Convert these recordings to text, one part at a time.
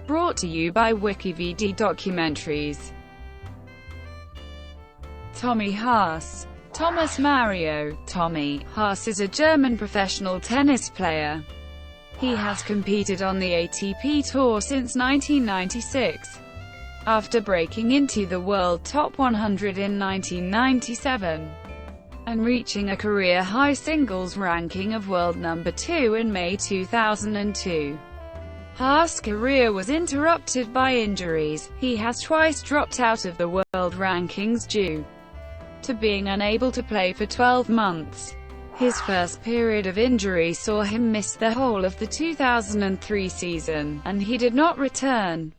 Brought to you by WikiVidi Documentaries. Tommy Haas. Thomas Mario Tommy Haas is a German professional tennis player. He has competed on the ATP Tour since 1996. After breaking into the world top 100 in 1997, and reaching a career-high singles ranking of world number 2 in May 2002. Haas' career was interrupted by injuries. He has twice dropped out of the world rankings due to being unable to play for 12 months. His first period of injury saw him miss the whole of the 2003 season, and he did not return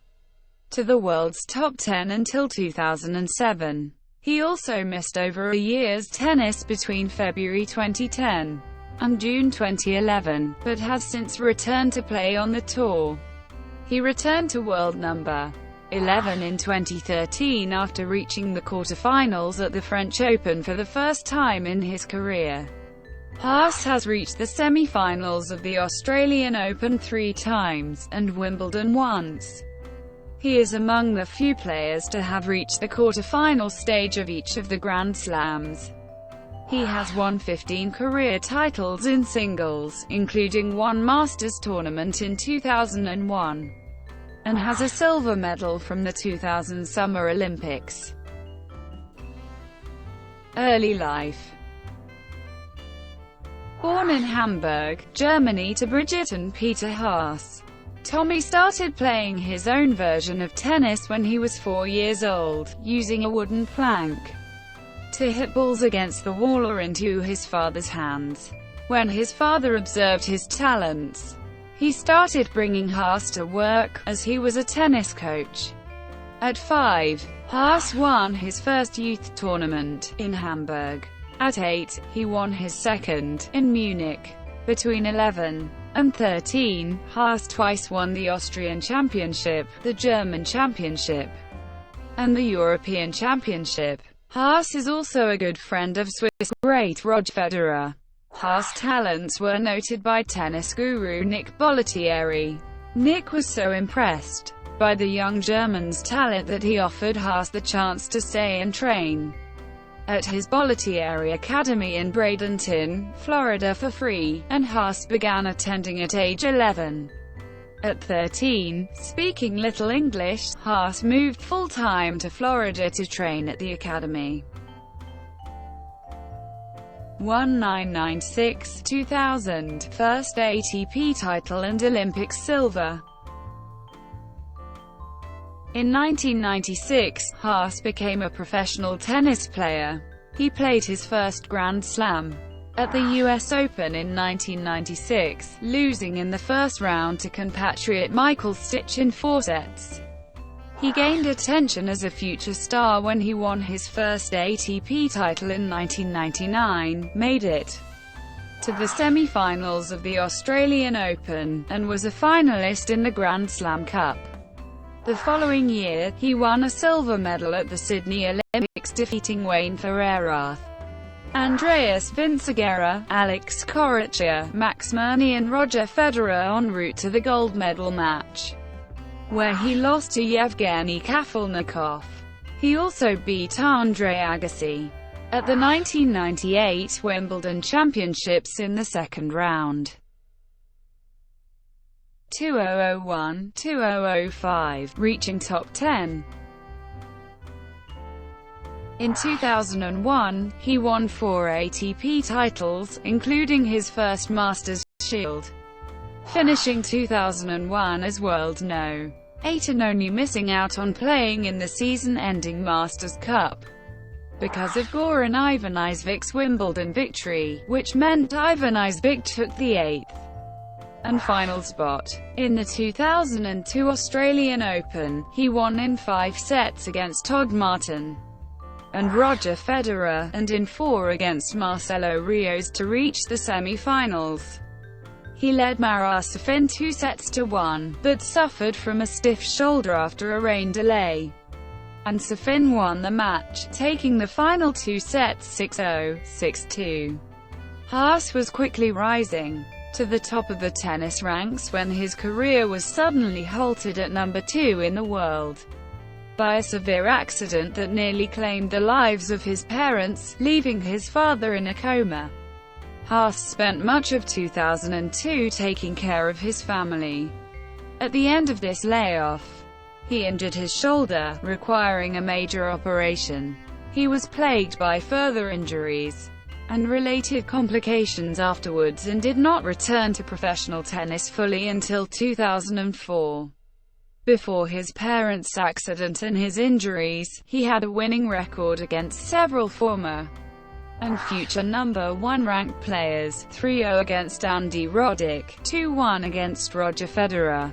to the world's top 10 until 2007. He also missed over a year's tennis between February 2010 and June 2011, but has since returned to play on the tour. He returned to world number 11 in 2013 after reaching the quarterfinals at the French Open for the first time in his career. Haas has reached the semifinals of the Australian Open 3 times, and Wimbledon once. He is among the few players to have reached the quarterfinal stage of each of the Grand Slams. He has won 15 career titles in singles, including one Masters tournament in 2001, and has a silver medal from the 2000 Summer Olympics. Early life. Born in Hamburg, Germany to Brigitte and Peter Haas, Tommy started playing his own version of tennis when he was 4 years old, using a wooden plank to hit balls against the wall or into his father's hands. When his father observed his talents, he started bringing Haas to work, as he was a tennis coach. At 5, Haas won his first youth tournament in Hamburg. At 8, he won his second in Munich. Between 11 and 13, Haas twice won the Austrian Championship, the German Championship, and the European Championship. Haas is also a good friend of Swiss great Roger Federer. Haas' talents were noted by tennis guru Nick Bollettieri. Nick was so impressed by the young German's talent that he offered Haas the chance to stay and train at his Bollettieri Academy in Bradenton, Florida for free, and Haas began attending at age 11. At 13, speaking little English, Haas moved full-time to Florida to train at the academy. 1996, 2000, first ATP title and Olympics silver. In 1996, Haas became a professional tennis player. He played his first Grand Slam at the US Open in 1996, losing in the first round to compatriot Michael Stich in 4 sets. He gained attention as a future star when he won his first ATP title in 1999, made it to the semi-finals of the Australian Open, and was a finalist in the Grand Slam Cup. The following year, he won a silver medal at the Sydney Olympics, defeating Wayne Ferreirath, Andreas Vinciguerra, Alex Corretja, Max Mirny and Roger Federer en route to the gold medal match, where he lost to Yevgeny Kafelnikov. He also beat Andre Agassi at the 1998 Wimbledon Championships in the second round. 2001-2005, reaching top 10. In 2001, he won 4 ATP titles, including his first Masters Shield, finishing 2001 as world No. 8 and only missing out on playing in the season-ending Masters Cup because of Goran Ivanišević's Wimbledon victory, which meant Ivanišević took the 8th and final spot. In the 2002 Australian Open, he won in 5 sets against Todd Martin and Roger Federer, and in 4 against Marcelo Rios to reach the semi-finals. He led Marat Safin 2-1, but suffered from a stiff shoulder after a rain delay, and Safin won the match, taking the final 2 sets 6-0, 6-2. Haas was quickly rising to the top of the tennis ranks when his career was suddenly halted at number 2 in the world by a severe accident that nearly claimed the lives of his parents, leaving his father in a coma. Haas spent much of 2002 taking care of his family. At the end of this layoff, he injured his shoulder, requiring a major operation. He was plagued by further injuries and related complications afterwards and did not return to professional tennis fully until 2004. Before his parents' accident and his injuries, he had a winning record against several former and future number 1 ranked players: 3-0 against Andy Roddick, 2-1 against Roger Federer,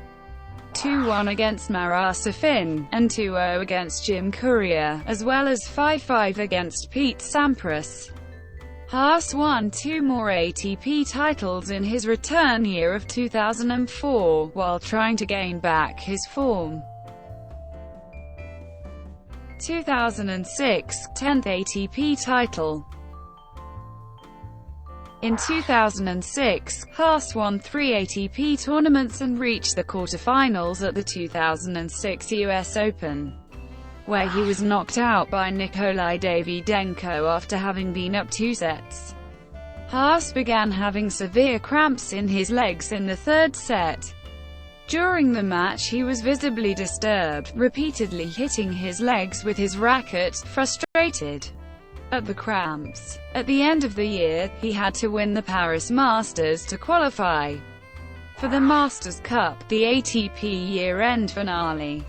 2-1 against Marat Safin, and 2-0 against Jim Courier, as well as 5-5 against Pete Sampras. Haas won 2 more ATP titles in his return year of 2004, while trying to gain back his form. 2006, 10th ATP title. In 2006, Haas won 3 ATP tournaments and reached the quarterfinals at the 2006 US Open, where he was knocked out by Nikolai Davydenko after having been up 2 sets. Haas began having severe cramps in his legs in the 3rd set. During the match he was visibly disturbed, repeatedly hitting his legs with his racket, frustrated at the cramps. At the end of the year, he had to win the Paris Masters to qualify for the Masters Cup, the ATP year-end finale.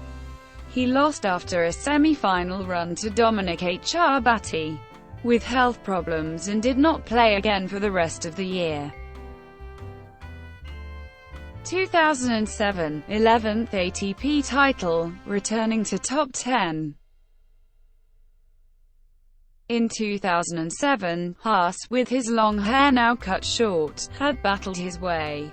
He lost after a semi-final run to Dominic Ciabatti with health problems and did not play again for the rest of the year. 2007, 11th ATP title, returning to top 10. In 2007, Haas, with his long hair now cut short, had battled his way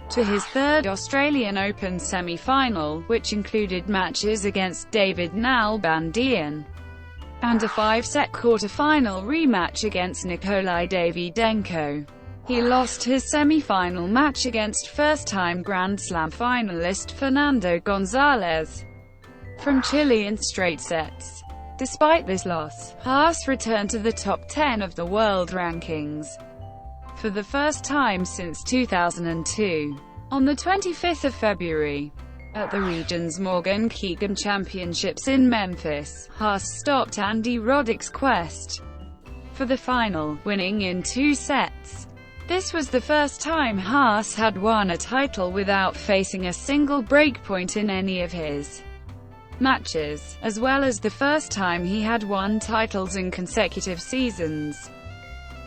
to his 3rd Australian Open semi-final, which included matches against David Nalbandian and a 5-set quarter-final rematch against Nikolai Davydenko. He lost his semi-final match against first-time Grand Slam finalist Fernando Gonzalez from Chile in straight sets. Despite this loss, Haas returned to the top 10 of the world rankings for the first time since 2002. On the 25th of February, at the region's Morgan Keegan Championships in Memphis, Haas stopped Andy Roddick's quest for the final, winning in 2 sets. This was the first time Haas had won a title without facing a single breakpoint in any of his matches, as well as the first time he had won titles in consecutive seasons.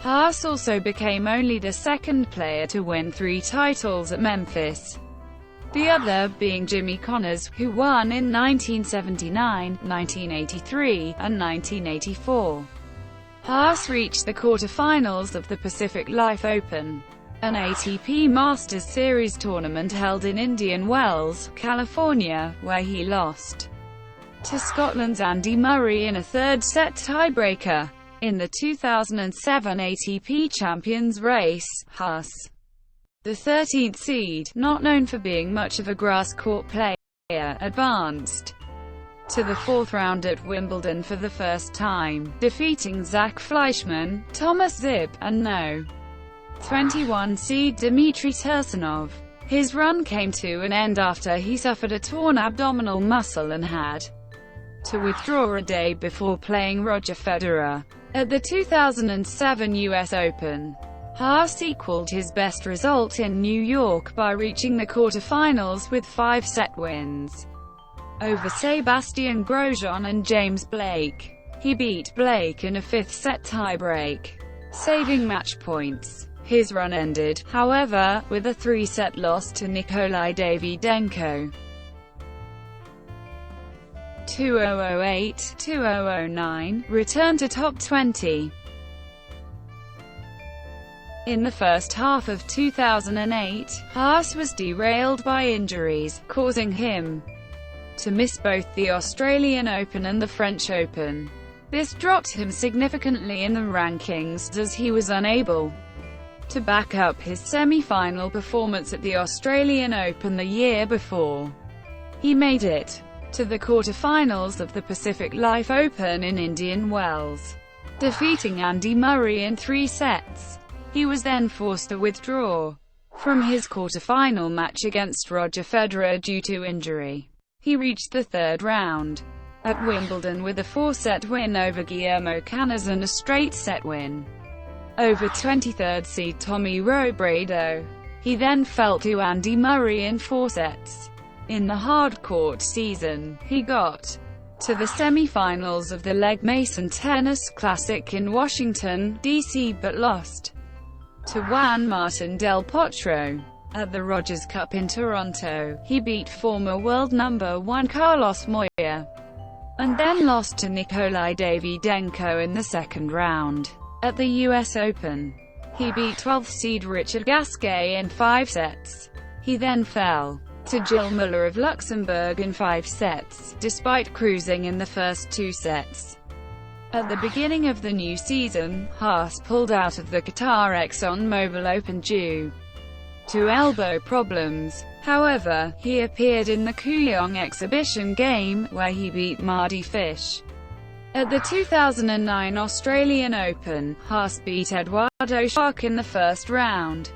Haas also became only the 2nd player to win 3 titles at Memphis, the other being Jimmy Connors, who won in 1979, 1983, and 1984. Haas reached the quarterfinals of the Pacific Life Open, an ATP Masters Series tournament held in Indian Wells, California, where he lost to Scotland's Andy Murray in a 3rd-set tiebreaker. In the 2007 ATP Champions race, Haas, the 13th seed, not known for being much of a grass-court player, advanced to the 4th round at Wimbledon for the first time, defeating Zach Fleischmann, Thomas Zip, and No. 21 seed Dmitry Tursunov. His run came to an end after he suffered a torn abdominal muscle and had to withdraw a day before playing Roger Federer. At the 2007 US Open, Haas equaled his best result in New York by reaching the quarterfinals with 5-set wins over Sebastian Grosjean and James Blake. He beat Blake in a 5th-set tiebreak, saving match points. His run ended, however, with a 3-set loss to Nikolai Davydenko. 2008-2009, returned to top 20. In the first half of 2008, Haas was derailed by injuries, causing him to miss both the Australian Open and the French Open. This dropped him significantly in the rankings, as he was unable to back up his semi-final performance at the Australian Open the year before. He made it to the quarterfinals of the Pacific Life Open in Indian Wells, defeating Andy Murray in 3 sets. He was then forced to withdraw from his quarterfinal match against Roger Federer due to injury. He reached the 3rd round at Wimbledon with a 4-set win over Guillermo Cañas and a straight-set win over 23rd seed Tommy Robredo. He then fell to Andy Murray in 4 sets. In the hard-court season, he got to the semi-finals of the Legg Mason Tennis Classic in Washington, D.C. but lost to Juan Martín del Potro. At the Rogers Cup in Toronto, he beat former world number 1 Carlos Moya, and then lost to Nikolai Davydenko in the 2nd round. At the US Open, he beat 12th seed Richard Gasquet in 5 sets. He then fell to Gilles Muller of Luxembourg in 5 sets, despite cruising in the first 2 sets. At the beginning of the new season, Haas pulled out of the Qatar ExxonMobil Open due to elbow problems. However, he appeared in the Kooyong exhibition game, where he beat Mardy Fish. At the 2009 Australian Open, Haas beat Eduardo Schaak in the 1st round,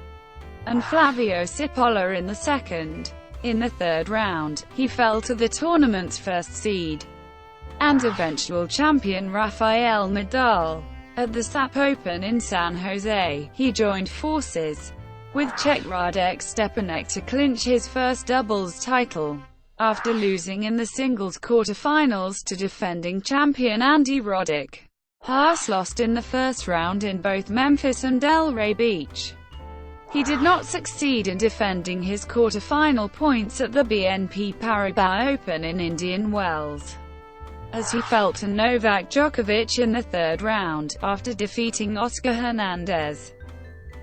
and Flavio Cipolla in the 2nd. In the 3rd round, he fell to the tournament's 1st seed and eventual champion Rafael Nadal. At the SAP Open in San Jose, he joined forces with Czech Radek Stepanek to clinch his first doubles title, after losing in the singles quarterfinals to defending champion Andy Roddick. Haas lost in the 1st round in both Memphis and Delray Beach. He did not succeed in defending his quarterfinal points at the BNP Paribas Open in Indian Wells, as he fell to Novak Djokovic in the 3rd round, after defeating Oscar Hernandez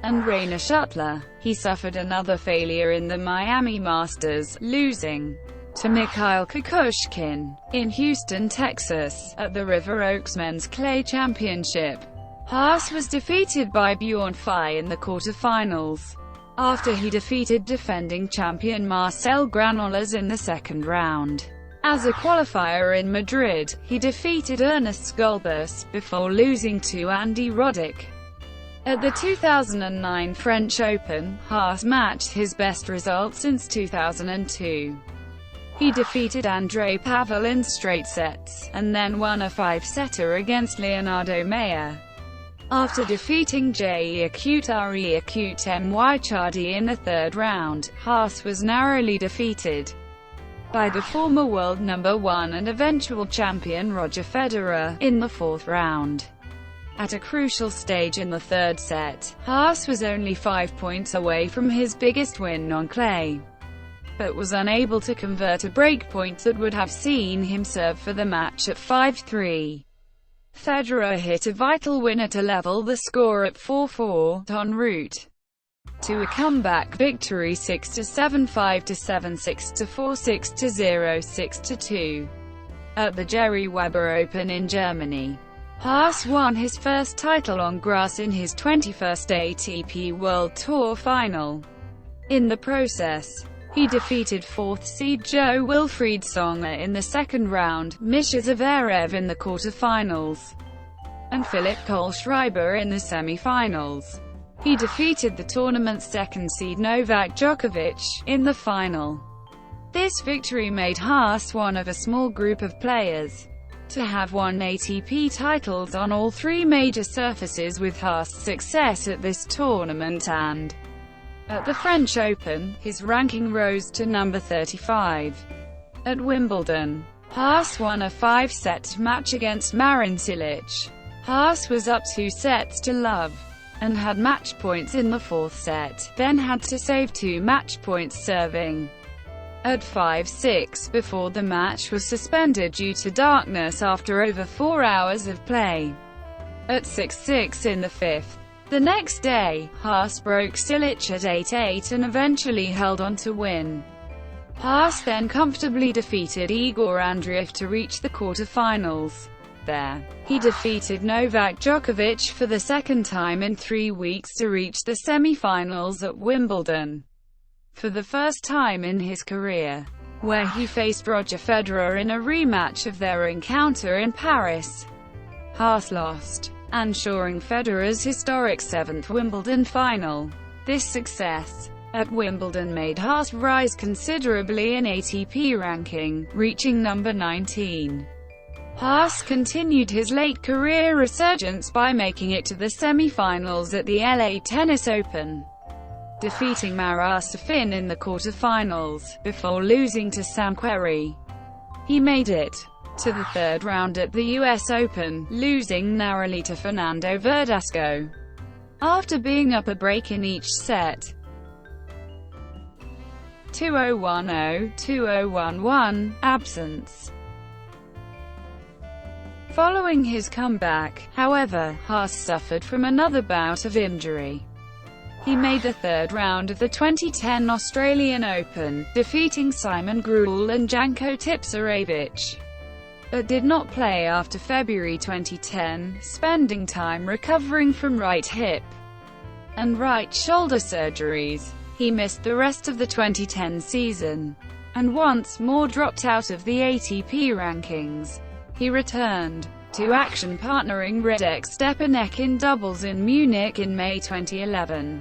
and Rainer Schuttler. He suffered another failure in the Miami Masters, losing to Mikhail Kukushkin in Houston, Texas, at the River Oaks Men's Clay Championship. Haas was defeated by Bjorn Fey in the quarterfinals, after he defeated defending champion Marcel Granollers in the 2nd round. As a qualifier in Madrid, he defeated Ernest Gulbis, before losing to Andy Roddick. At the 2009 French Open, Haas matched his best result since 2002. He defeated Andrei Pavel in straight sets, and then won a 5-setter against Leonardo Mayer. After defeating Acute Mwychadi in the 3rd round, Haas was narrowly defeated by the former world number 1 and eventual champion Roger Federer, in the 4th round. At a crucial stage in the 3rd set, Haas was only 5 points away from his biggest win on clay, but was unable to convert a breakpoint that would have seen him serve for the match at 5-3. Federer hit a vital winner to level the score at 4-4, en route to a comeback victory 6-7, 5-7, 6-4, 6-0, 6-2. At the Jerry Weber Open in Germany, Haas won his first title on grass in his 21st ATP World Tour final. In the process, he defeated 4th seed Jo-Wilfried Tsonga in the 2nd round, Misha Zverev in the quarterfinals, and Philipp Kohlschreiber in the semi-finals. He defeated the tournament's 2nd seed Novak Djokovic in the final. This victory made Haas one of a small group of players to have won ATP titles on all 3 major surfaces, with Haas' success at this tournament and at the French Open, his ranking rose to number 35. At Wimbledon, Haas won a 5-set match against Marin Cilic. Haas was up 2 sets to love, and had match points in the 4th set, then had to save 2 match points serving at 5-6 before the match was suspended due to darkness after over 4 hours of play. At 6-6 in the 5th. The next day, Haas broke Cilic at 8-8 and eventually held on to win. Haas then comfortably defeated Igor Andreev to reach the quarterfinals. there. He defeated Novak Djokovic for the second time in 3 weeks to reach the semi-finals at Wimbledon, for the first time in his career, where he faced Roger Federer in a rematch of their encounter in Paris. Haas lost, ensuring Federer's historic 7th Wimbledon final. This success at Wimbledon made Haas rise considerably in ATP ranking, reaching number 19. Haas continued his late career resurgence by making it to the semi-finals at the LA Tennis Open, defeating Marat Safin in the quarterfinals, before losing to Sam Querrey. He made it to the third round at the US Open, losing narrowly to Fernando Verdasco, after being up a break in each set. 2-0-1-0, 2-0-1-1, absence. Following his comeback, however, Haas suffered from another bout of injury. He made the third round of the 2010 Australian Open, defeating Simon Grewal and Janko Tipsarevic, but did not play after February 2010, spending time recovering from right hip and right shoulder surgeries. He missed the rest of the 2010 season, and once more dropped out of the ATP rankings. He returned to action partnering Radek Stepanek in doubles in Munich in May 2011,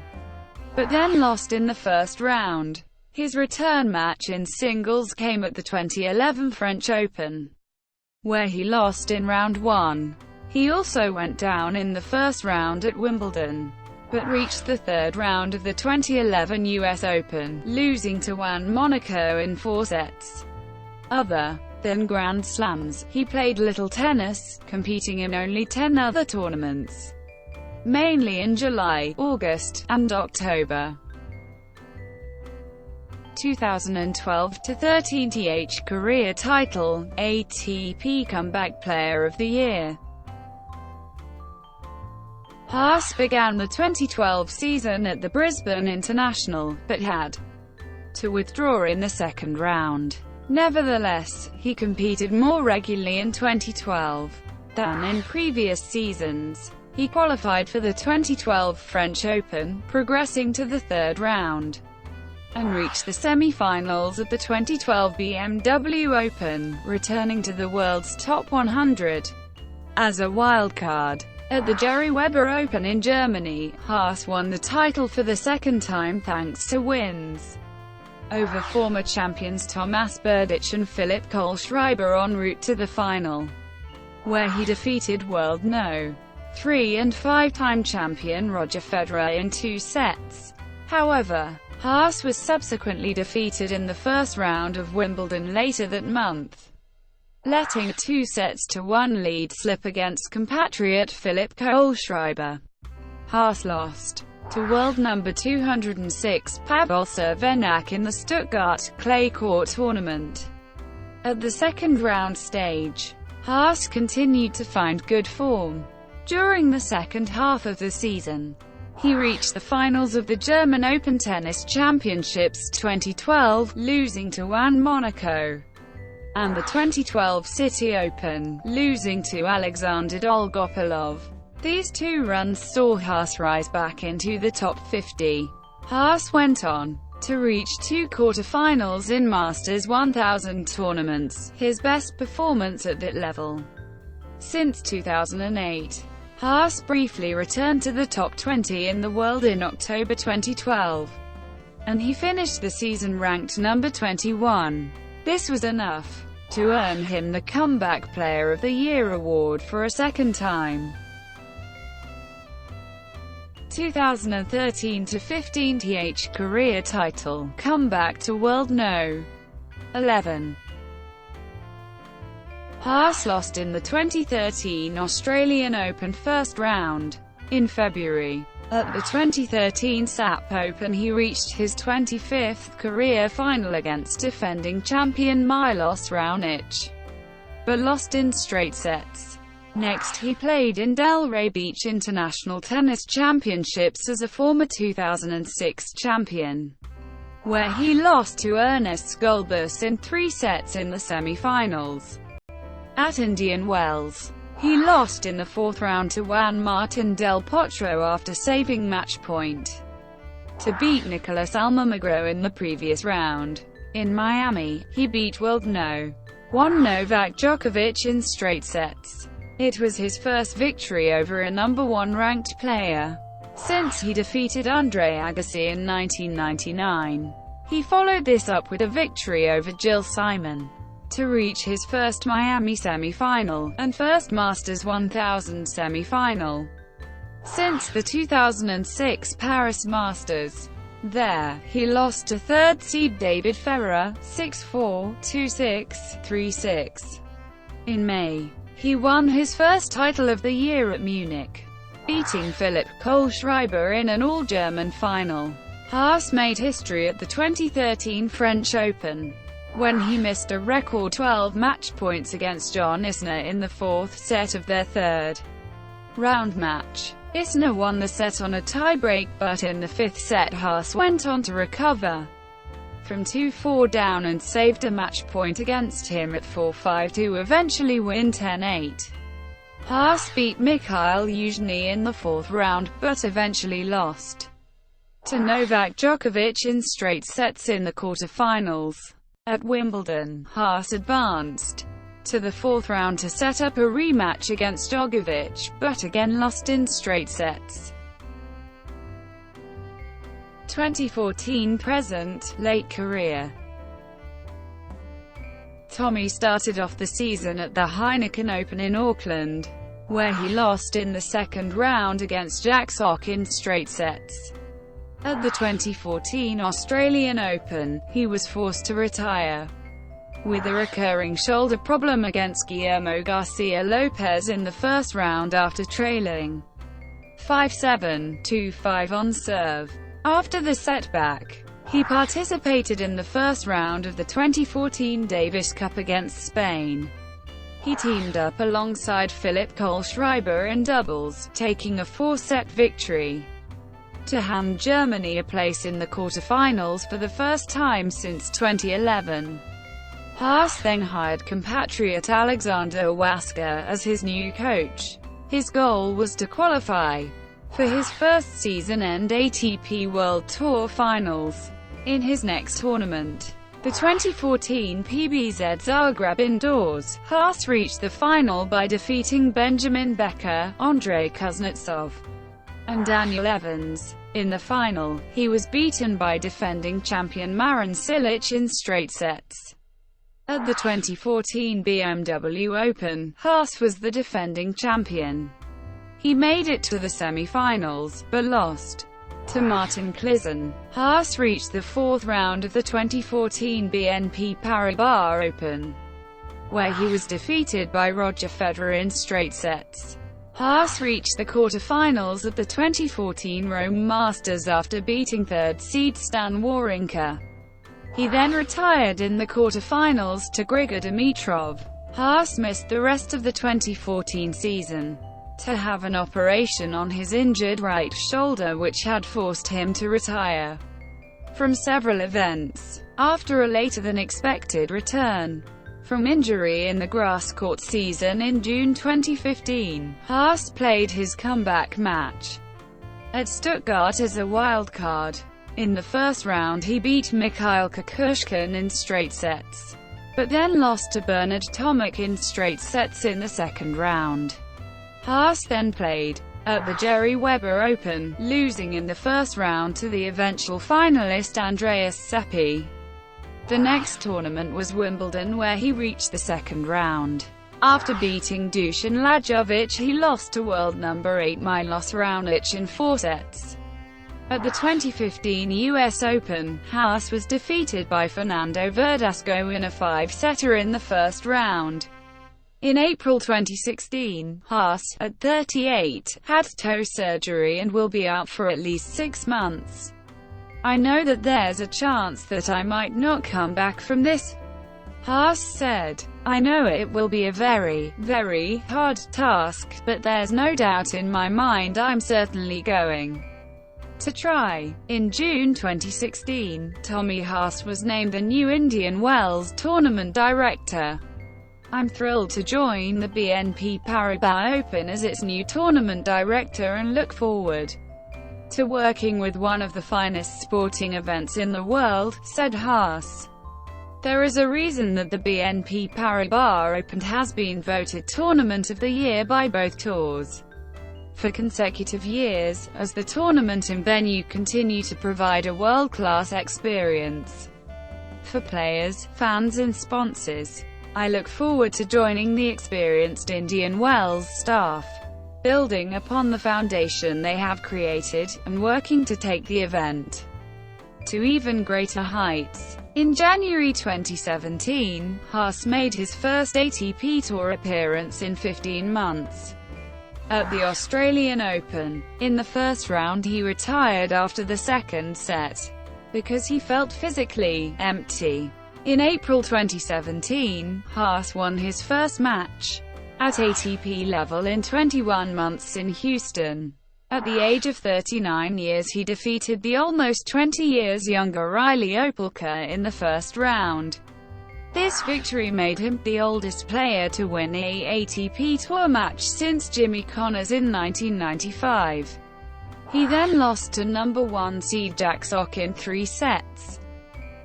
but then lost in the first round. His return match in singles came at the 2011 French Open, where he lost in round 1. He also went down in the first round at Wimbledon, but reached the third round of the 2011 US Open, losing to Juan Monaco in 4 sets. Other than Grand Slams, he played little tennis, competing in only 10 other tournaments, mainly in July, August, and October. 2012-13 TH Career Title, ATP Comeback Player of the Year. Haas began the 2012 season at the Brisbane International, but had to withdraw in the second round. Nevertheless, he competed more regularly in 2012 than in previous seasons. He qualified for the 2012 French Open, progressing to the third round, and reached the semi-finals at the 2012 BMW Open, returning to the world's top 100 as a wildcard. At the Jerry Weber Open in Germany, Haas won the title for the second time thanks to wins over former champions Thomas Berdych and Philipp Kohlschreiber en route to the final, where he defeated world No. 3 and 5-time champion Roger Federer in 2 sets. However, Haas was subsequently defeated in the first round of Wimbledon later that month, letting a 2-1 lead slip against compatriot Philipp Kohlschreiber. Haas lost to world number 206 Pavel Cervenak in the Stuttgart clay court tournament. At the second round stage, Haas continued to find good form. During the second half of the season, he reached the finals of the German Open Tennis Championships 2012, losing to Juan Monaco, and the 2012 City Open, losing to Alexander Dolgopolov. These 2 runs saw Haas rise back into the top 50. Haas went on to reach 2 quarterfinals in Masters 1000 tournaments, his best performance at that level since 2008. Haas briefly returned to the top 20 in the world in October 2012, and he finished the season ranked number 21. This was enough to earn him the Comeback Player of the Year award for a second time. 2013-15 TH Career Title, Comeback to World No. 11. Haas lost in the 2013 Australian Open first round. In February, at the 2013 SAP Open he reached his 25th career final against defending champion Milos Raonic, but lost in straight sets. Next he played in Delray Beach International Tennis Championships as a former 2006 champion, where he lost to Ernest Gulbis in 3 sets in the semi-finals. At Indian Wells, He lost in the fourth round to Juan Martín del Potro after saving match point to beat Nicolas Almagro in the previous round. In Miami, he beat world No. 1 Novak Djokovic in straight sets. It was his first victory over a number 1 ranked player since he defeated Andre Agassi in 1999. He followed this up with a victory over Gilles Simon to reach his first Miami semi-final, and first Masters 1000 semi-final since the 2006 Paris Masters. There, he lost to third seed David Ferrer, 6-4, 2-6, 3-6. In May, he won his first title of the year at Munich, beating Philipp Kohlschreiber in an all-German final. Haas made history at the 2013 French Open, when he missed a record 12 match points against John Isner in the fourth set of their third round match. Isner won the set on a tie-break, but in the fifth set Haas went on to recover from 2-4 down and saved a match point against him at 4-5 to eventually win 10-8. Haas beat Mikhail Yuzhny in the fourth round, but eventually lost to Novak Djokovic in straight sets in the quarterfinals. At Wimbledon, Haas advanced to the fourth round to set up a rematch against Djokovic, but again lost in straight sets. 2014 present, late career. Tommy started off the season at the Heineken Open in Auckland, where he lost in the second round against Jack Sock in straight sets. At the 2014 Australian Open, he was forced to retire with a recurring shoulder problem against Guillermo Garcia Lopez in the first round after trailing 5-7, 2-5 on serve. After the setback, he participated in the first round of the 2014 Davis Cup against Spain. He teamed up alongside Philipp Kohlschreiber in doubles, taking a 4-set victory to hand Germany a place in the quarterfinals for the first time since 2011. Haas then hired compatriot Alexander Waska as his new coach. His goal was to qualify for his first season-end ATP World Tour Finals in his next tournament, the 2014 PBZ Zagreb Indoors. Haas reached the final by defeating Benjamin Becker, Andrei Kuznetsov, and Daniel Evans. In the final, he was beaten by defending champion Marin Cilic in straight sets. At the 2014 BMW Open, Haas was the defending champion. He made it to the semi-finals, but lost to Martin Klizan. Haas reached the fourth round of the 2014 BNP Paribas Open, where he was defeated by Roger Federer in straight sets. Haas reached the quarterfinals at the 2014 Rome Masters after beating third seed Stan Wawrinka. He then retired in the quarterfinals to Grigor Dimitrov. Haas missed the rest of the 2014 season to have an operation on his injured right shoulder, which had forced him to retire from several events. After a later-than-expected return from injury in the grass court season in June 2015, Haas played his comeback match at Stuttgart as a wildcard. In the first round he beat Mikhail Kukushkin in straight sets, but then lost to Bernard Tomic in straight sets in the second round. Haas then played at the Jerry Weber Open, losing in the first round to the eventual finalist Andreas Seppi. The next tournament was Wimbledon, where he reached the second round. After beating Dusan Lajovic, he lost to world number 8 Milos Raonic in 4 sets. At the 2015 US Open, Haas was defeated by Fernando Verdasco in a 5-setter in the first round. In April 2016, Haas, at 38, had toe surgery and will be out for at least 6 months. "I know that there's a chance that I might not come back from this," Haas said. "I know it will be a very, very hard task, but there's no doubt in my mind I'm certainly going to try." In June 2016, Tommy Haas was named the new Indian Wells tournament director. I'm thrilled to join the BNP Paribas Open as its new tournament director and look forward to working with one of the finest sporting events in the world, said Haas. There is a reason that the BNP Paribas Open has been voted Tournament of the Year by both tours for consecutive years, as the tournament and venue continue to provide a world-class experience for players, fans and sponsors. I look forward to joining the experienced Indian Wells staff, building upon the foundation they have created, and working to take the event to even greater heights. In January 2017, Haas made his first ATP Tour appearance in 15 months at the Australian Open. In the first round he retired after the second set because he felt physically empty. In April 2017, Haas won his first match at ATP level in 21 months in Houston. At the age of 39 years he defeated the almost 20 years younger Riley Opelka in the first round. This victory made him the oldest player to win a ATP Tour match since Jimmy Connors in 1995. He then lost to number 1 seed Jack Sock in 3 sets.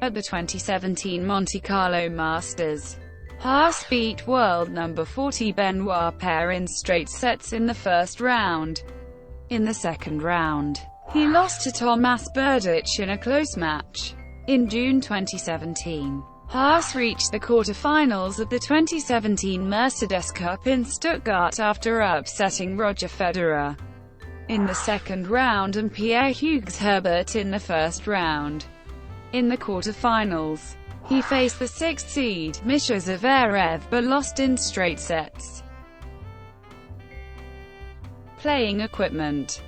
At the 2017 Monte Carlo Masters, Haas beat world number 40 Benoit Paire in straight sets in the first round. In the second round, he lost to Tomas Berdych in a close match. In June 2017, Haas reached the quarterfinals of the 2017 Mercedes Cup in Stuttgart after upsetting Roger Federer in the second round and Pierre-Hugues Herbert in the first round. In the quarterfinals, he faced the 6th seed, Misha Zverev, but lost in straight sets. Playing equipment.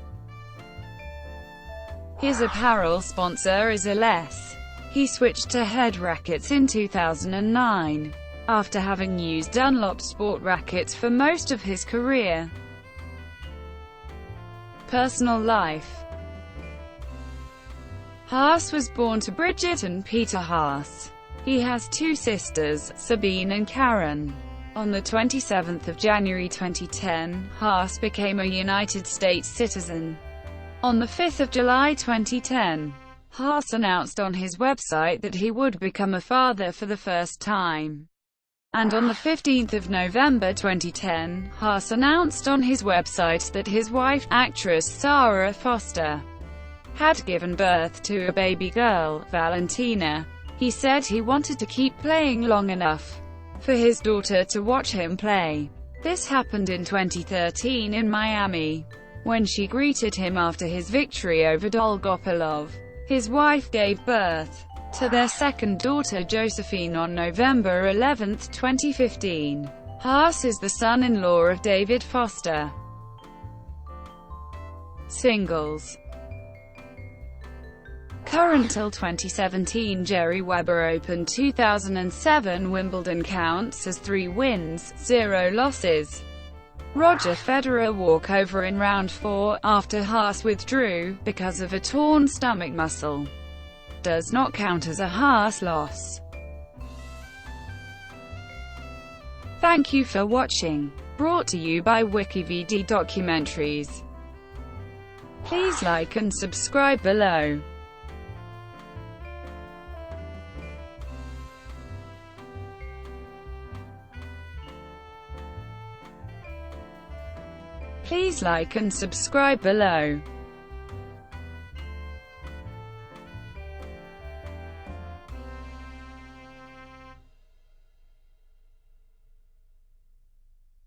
His apparel sponsor is LS. He switched to head rackets in 2009, after having used Dunlop sport rackets for most of his career. Personal life. Haas was born to Bridget and Peter Haas. He has 2 sisters, Sabine and Karen. On the 27th of January 2010, Haas became a United States citizen. On the 5th of July 2010, Haas announced on his website that he would become a father for the first time. And on the 15th of November 2010, Haas announced on his website that his wife, actress Sarah Foster, had given birth to a baby girl, Valentina. He said he wanted to keep playing long enough for his daughter to watch him play. This happened in 2013 in Miami, when she greeted him after his victory over Dolgopolov. His wife gave birth to their second daughter Josephine on November 11, 2015. Haas is the son-in-law of David Foster. Singles. Current till 2017 Jerry Weber Open 2007 Wimbledon counts as 3 wins, 0 losses. Roger Federer walkover in round 4, after Haas withdrew, because of a torn stomach muscle. Does not count as a Haas loss. Thank you for watching. Brought to you by WikiVidi Documentaries. Please like and subscribe below. Please like and subscribe below.